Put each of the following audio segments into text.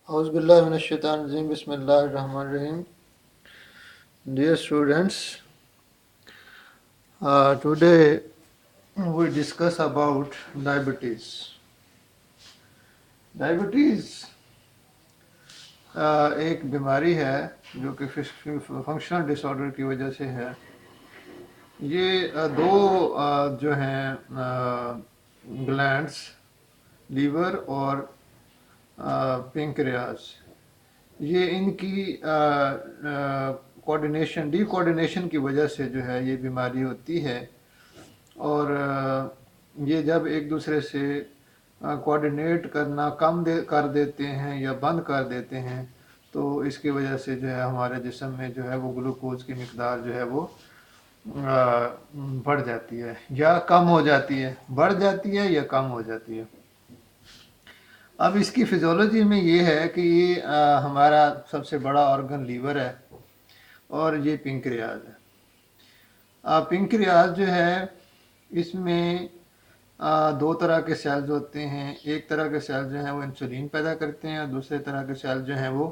Auzu billahi minash-shaitanir-rajim. Bismillahir-rahmanir-rahim. Dear students, today we discuss about diabetes. Diabetes एक बीमारी है जो कि फंक्शनल डिसऑर्डर की वजह से है। ये दो जो हैं ग्लैंड्स, लीवर और पेंक्रियाज, ये इनकी कोऑर्डिनेशन डी कोऑर्डिनेशन की वजह से जो है ये बीमारी होती है। और ये जब एक दूसरे से कोऑर्डिनेट करना कर देते हैं या बंद कर देते हैं तो इसकी वजह से जो है हमारे जिस्म में जो है वो ग्लूकोज की मिकदार जो है वो बढ़ जाती है या कम हो जाती है, बढ़ जाती है या कम हो जाती है। अब इसकी फिजियोलॉजी में ये है कि ये हमारा सबसे बड़ा ऑर्गन लीवर है और ये पेंक्रियाज है। पेंक्रियाज जो है इसमें दो तरह के सेल्स होते हैं। एक तरह के सेल जो हैं वो इंसुलिन पैदा करते हैं और दूसरे तरह के सेल जो हैं वो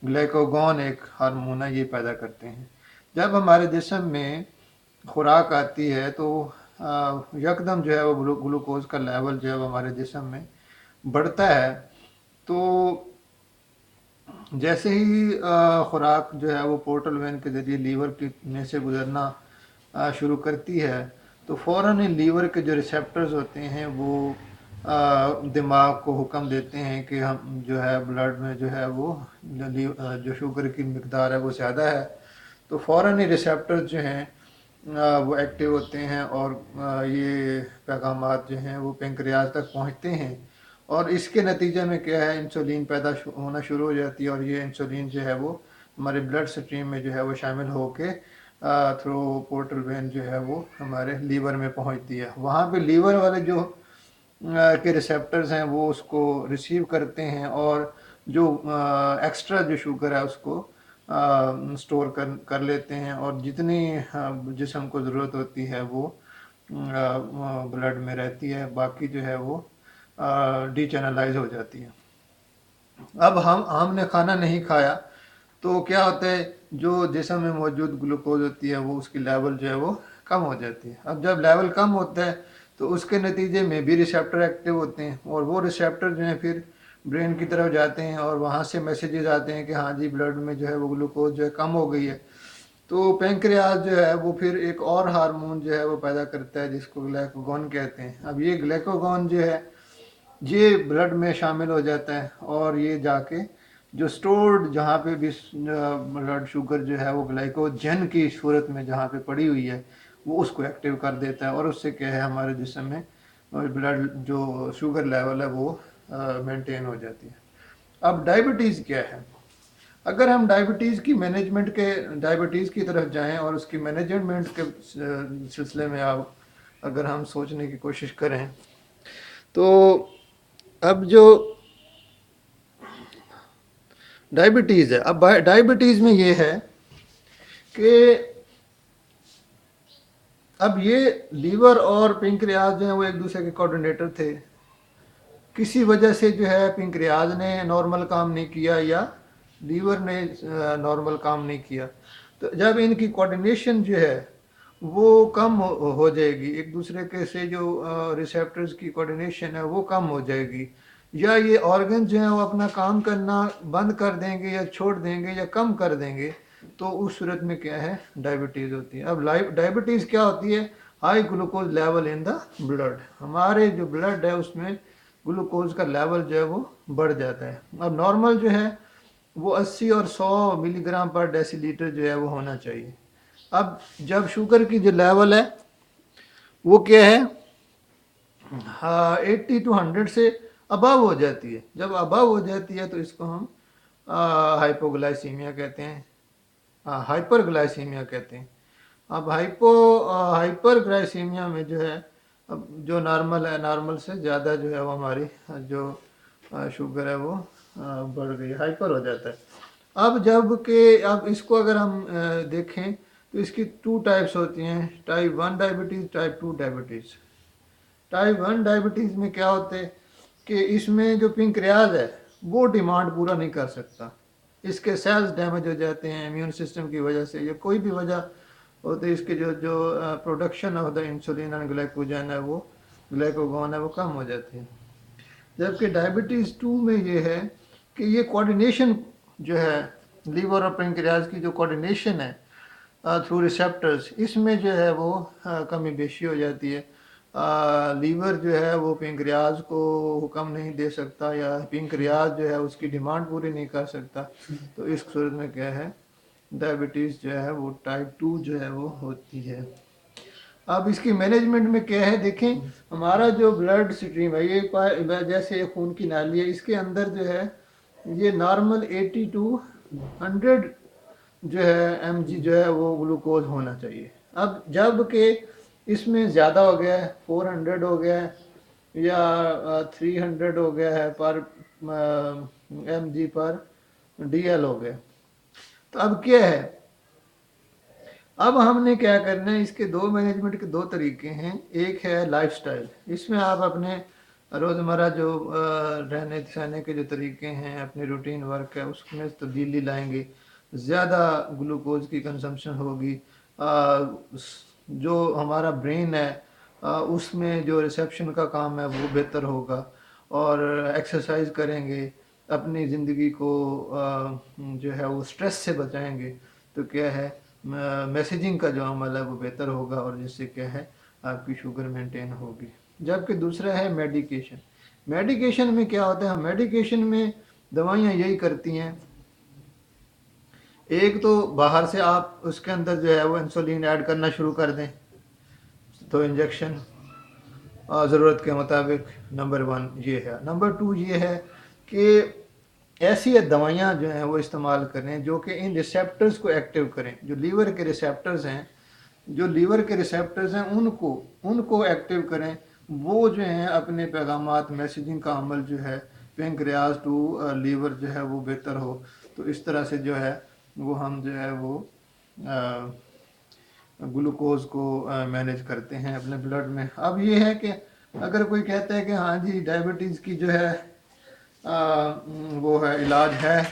ग्लाइकोगॉन एक हार्मोन है ये पैदा करते हैं। जब हमारे जिस्म में खुराक आती है तो यकदम जो है वो ग्लूकोज का लेवल जो है वो हमारे जिस्म में बढ़ता है। तो जैसे ही खुराक जो है वो पोर्टल वेन के ज़रिए लीवर की में से गुजरना शुरू करती है तो फ़ौरन ही लीवर के जो रिसेप्टर्स होते हैं वो दिमाग को हुक्म देते हैं कि हम जो है ब्लड में जो है वो जो शुगर की मिकदार है वो ज़्यादा है। तो फ़ौरन ही रिसेप्टर्स जो हैं वो एक्टिव होते हैं और ये पैगामात जो हैं वो पेंक्रियाज तक पहुंचते हैं और इसके नतीजे में क्या है इंसुलिन पैदा होना शुरू हो जाती है और ये इंसुलिन जो है वो हमारे ब्लड स्ट्रीम में जो है वो शामिल होके थ्रू पोर्टल वेन जो है वो हमारे लीवर में पहुंचती है। वहाँ पे लीवर वाले जो के रिसेप्टर्स हैं वो उसको रिसीव करते हैं और जो एक्स्ट्रा जो शुगर है उसको स्टोर कर लेते हैं और जितनी जिस्म को ज़रूरत होती है वो ब्लड में रहती है, बाकी जो है वो डीचैनलाइज हो जाती है। अब हमने खाना नहीं खाया तो क्या होता है जो जिस्म में मौजूद ग्लूकोज होती है वो उसकी लेवल जो है वो कम हो जाती है। अब जब लेवल कम होता है तो उसके नतीजे में भी रिसेप्टर एक्टिव होते हैं और वो रिसेप्टर जो है फिर ब्रेन की तरफ जाते हैं और वहाँ से मैसेजेस आते हैं कि हाँ जी ब्लड में जो है वो ग्लूकोज जो है कम हो गई है। तो पेंक्रियाज जो है वो फिर एक और हार्मोन जो है वो पैदा करता है जिसको ग्लाइकोगॉन कहते हैं। अब ये ग्लाइकोगॉन जो है ये ब्लड में शामिल हो जाता है और ये जाके जो स्टोर्ड जहाँ पे भी ब्लड शुगर जो है वो ग्लाइकोजन की सूरत में जहाँ पे पड़ी हुई है वो उसको एक्टिव कर देता है और उससे क्या है हमारे जिस्म में ब्लड जो शुगर लेवल है वो मेंटेन हो जाती है। अब डायबिटीज़ क्या है? अगर हम डायबिटीज़ की मैनेजमेंट के डायबिटीज़ की तरफ जाएं और उसकी मैनेजमेंट के सिलसिले में आप अगर हम सोचने की कोशिश करें तो अब जो डायबिटीज़ है, अब डायबिटीज़ में ये है कि अब ये लीवर और पेंक्रियाज जो है वो एक दूसरे के कोऑर्डिनेटर थे। किसी वजह से जो है पेंक्रियाज ने नॉर्मल काम नहीं किया या लीवर ने नॉर्मल काम नहीं किया तो जब इनकी कोऑर्डिनेशन जो है वो कम हो जाएगी, एक दूसरे के से जो रिसेप्टर्स की कोऑर्डिनेशन है वो कम हो जाएगी या ये ऑर्गन जो है वो अपना काम करना बंद कर देंगे या छोड़ देंगे या कम कर देंगे तो उस सूरत में क्या है डायबिटीज़ होती है। अब डायबिटीज़ क्या होती है? High glucose level in the blood, हमारे जो ब्लड है उसमें ग्लूकोज का लेवल जो है वो बढ़ जाता है। अब नॉर्मल जो है वो 80 और 100 मिलीग्राम पर डेसीलीटर जो है वो होना चाहिए। अब जब शुगर की जो लेवल है वो क्या है 80 टू 100 से अबव हो जाती है। जब अबव हो जाती है तो इसको हम हाइपोग्लाइसीमिया कहते हैं, हाइपरग्लाइसीमिया कहते हैं। अब हाइपरग्लाइसीमिया में जो है अब जो नॉर्मल है नॉर्मल से ज़्यादा जो है वो हमारी जो शुगर है वो बढ़ गई, हाइपर हो जाता है। अब जब कि अब इसको अगर हम देखें तो इसकी 2 टाइप्स होती हैं, type 1 diabetes, type 2 diabetes. Type 1 diabetes में क्या होता है कि इसमें जो पेंक्रियाज है वो डिमांड पूरा नहीं कर सकता। इसके सेल्स डैमेज हो जाते हैं इम्यून सिस्टम की वजह से, या कोई भी वजह होती है, इसके जो जो production of the insulin and glycogen है वो ग्लाइकोगॉन है वो कम हो जाती है। जबकि डायबिटीज़ 2 में ये है कि ये कोऑर्डिनेशन जो है लीवर और पेंक्रियाज की जो कोऑर्डिनेशन है थ्रू रिसेप्टर्स, इसमें जो है वो कमी बेशी हो जाती है। लीवर जो है वो पेंक्रियाज को हुक्म नहीं दे सकता, या पेंक्रियाज जो है उसकी डिमांड पूरी नहीं कर सकता। तो इस सूरत में क्या है, डायबिटीज़ जो है वो टाइप 2 जो है वो होती है। अब इसकी मैनेजमेंट में क्या है, देखें हमारा जो ब्लड स्ट्रीम है, ये जैसे खून की नाली है, इसके अंदर जो है ये नॉर्मल 80 टू 100 जो है mg जो है वो ग्लूकोज होना चाहिए। अब जब कि इसमें ज़्यादा हो गया है, 400 हो गया है या 300 हो गया है पर mg पर dl हो गया, तो अब क्या है, अब हमने क्या करना है, इसके दो मैनेजमेंट के दो तरीके हैं। एक है लाइफस्टाइल, इसमें आप अपने रोज़मर्रा जो रहने सहने के जो तरीके हैं, अपनी रूटीन वर्क है, उसमें तब्दीली लाएंगे, ज़्यादा ग्लूकोज की कंजम्पशन होगी, जो हमारा ब्रेन है उसमें जो रिसेप्शन का काम है वो बेहतर होगा, और एक्सरसाइज करेंगे, अपनी ज़िंदगी को जो है वो स्ट्रेस से बचाएंगे, तो क्या है मैसेजिंग का जो अमल है वो बेहतर होगा, और जिससे क्या है आपकी शुगर मेंटेन होगी। जबकि दूसरा है मेडिकेशन। मेडिकेशन में क्या होता है, मेडिकेशन में दवाइयाँ यही करती हैं, एक तो बाहर से आप उसके अंदर जो है वो इंसुलिन ऐड करना शुरू कर दें, तो इंजेक्शन ज़रूरत के मुताबिक, नंबर 1 ये है। नंबर 2 ये है कि ऐसी दवाइयाँ जो हैं वो इस्तेमाल करें जो कि इन रिसेप्टर्स को एक्टिव करें, जो लीवर के रिसेप्टर्स हैं, जो लीवर के रिसेप्टर्स हैं उनको एक्टिव करें, वो जो हैं अपने पैगामात मैसेजिंग का अमल जो है पेंक्रियाज टू लीवर जो है वो बेहतर हो। तो इस तरह से जो है वो हम जो है वो ग्लूकोज को मैनेज करते हैं अपने ब्लड में। अब ये है कि अगर कोई कहता है कि हाँ जी डायबिटीज़ की जो है वो है इलाज है,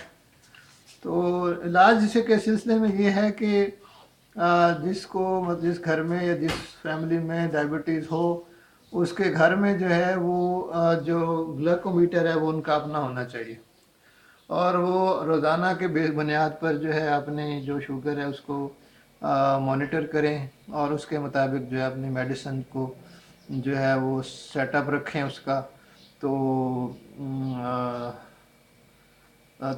तो इलाज के सिलसिले में ये है कि जिस घर में या जिस फैमिली में डायबिटीज़ हो, उसके घर में जो है वो जो ग्लूकोमीटर है वो उनका अपना होना चाहिए, और वो रोज़ाना के बुनियाद पर जो है अपने जो शुगर है उसको मॉनिटर करें, और उसके मुताबिक जो है अपनी मेडिसिन को जो है वो सेटअप रखें उसका। तो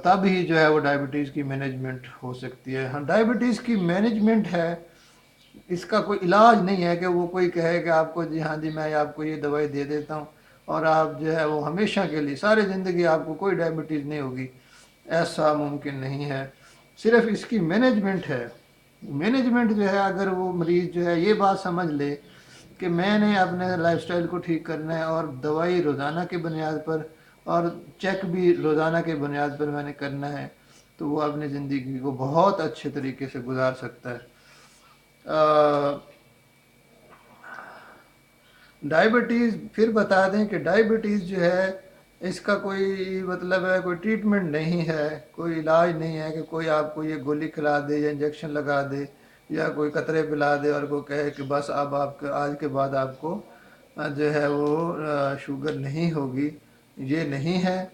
तब ही जो है वो डायबिटीज़ की मैनेजमेंट हो सकती है। हाँ, डायबिटीज़ की मैनेजमेंट है, इसका कोई इलाज नहीं है कि वो कोई कहे कि आपको जी हाँ जी मैं आपको ये दवाई दे देता हूँ और आप जो है वो हमेशा के लिए सारी ज़िंदगी आपको कोई डायबिटीज़ नहीं होगी, ऐसा मुमकिन नहीं है। सिर्फ इसकी मैनेजमेंट है। मैनेजमेंट जो है, अगर वो मरीज़ जो है ये बात समझ ले कि मैंने अपने लाइफस्टाइल को ठीक करना है, और दवाई रोज़ाना के बुनियाद पर और चेक भी रोज़ाना के बुनियाद पर मैंने करना है, तो वो अपनी ज़िंदगी को बहुत अच्छे तरीके से गुजार सकता है। डायबिटीज़, फिर बता दें कि डायबिटीज़ जो है इसका कोई मतलब है कोई ट्रीटमेंट नहीं है, कोई इलाज नहीं है कि कोई आपको ये गोली खिला दे या इंजेक्शन लगा दे या कोई कतरे पिला दे और कोई कहे कि बस अब आपके आज के बाद आपको जो है वो शुगर नहीं होगी, ये नहीं है।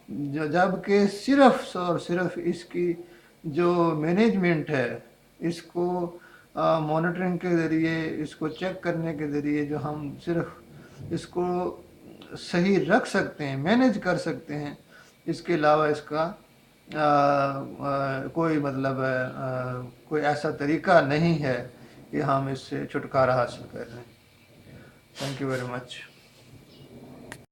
जबकि सिर्फ और सिर्फ इसकी जो मैनेजमेंट है, इसको मॉनिटरिंग के ज़रिए, इसको चेक करने के ज़रिए जो हम सिर्फ इसको सही रख सकते हैं, मैनेज कर सकते हैं, इसके अलावा इसका कोई मतलब कोई ऐसा तरीका नहीं है कि हम इससे छुटकारा हासिल कर लें। Thank you very much.